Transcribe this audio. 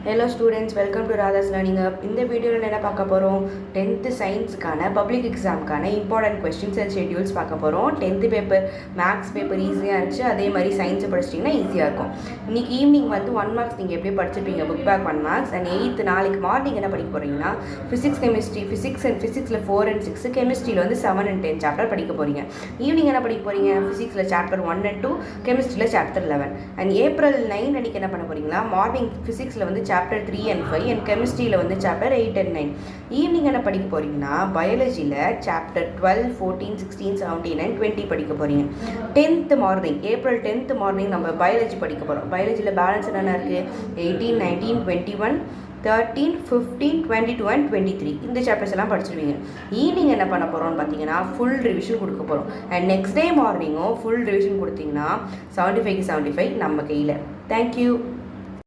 Hello students, welcome to Radha's Learning Hub. இந்த வீடியோவில் என்ன பார்க்க போகிறோம்? 10th சயின்ஸ்க்கான பப்ளிக் எக்ஸாமுக்கான இம்பார்ட்டன்ட் கொஸ்டின்ஸ் அண்ட் ஷெட்யூல்ஸ் பார்க்க போகிறோம். 10th பேப்பர் மேக்ஸ் பேப்பர் ஈஸியாக இருந்துச்சு, அதே மாதிரி சயின்ஸை படிச்சிட்டிங்கன்னா ஈஸியாக இருக்கும். இன்றைக்கி ஈவினிங் வந்து 1 மார்க்ஸ் நீங்கள் எப்படி படிச்சிருப்பீங்க, book back 1 marks. And 8th நாளைக்கு மார்னிங் என்ன படிக்க போகிறீங்கன்னா ஃபிசிக்ஸ் கெமிஸ்ட்ரி, ஃபிசிக்ஸில் 4 and 6, கெமிஸ்ட்ரியில் வந்து 7 and 10 சாப்டர் படிக்க போகிறீங்க. ஈவினிங் என்ன படிக்க போகிறீங்க? ஃபிசிக்ஸில் சாப்டர் 1 and 2, கெமிஸ்ட்ரியில் சாப்டர் 11. அண்ட் April 9 அன்றைக்கி என்ன பண்ண போகிறீங்களா? மார்னிங் ஃபிசிக்ஸில் வந்து சாப்டர் 3 and 5 and கெமிஸ்ட்ரியில் வந்து சாப்டர் 8 and 9. ஈவினிங் என்ன படிக்க போகிறீங்கன்னா பயாலஜியில் சாப்டர் 12, 14, 16, 17 and 20 படிக்க போகிறீங்க. 10th morning, April 10th morning நம்ம பயாலஜி படிக்க போகிறோம். பயாலஜியில் பேலன்ஸ் என்னென்ன இருக்குது? 18, 19, 21, 13, 15, 22 and 23 இந்த சாப்டர்ஸ் எல்லாம் படிச்சிருவீங்க. ஈவினிங் என்ன பண்ண போகிறோம்னு பார்த்தீங்கன்னா ஃபுல் ரிவிஷன் கொடுக்க போகிறோம். அண்ட் நெக்ஸ்ட் டே மார்னிங்கும் ஃபுல் ரிவிஷன் கொடுத்தீங்கன்னா 75க்கு 75 நம்ம கையில். தேங்க்யூ.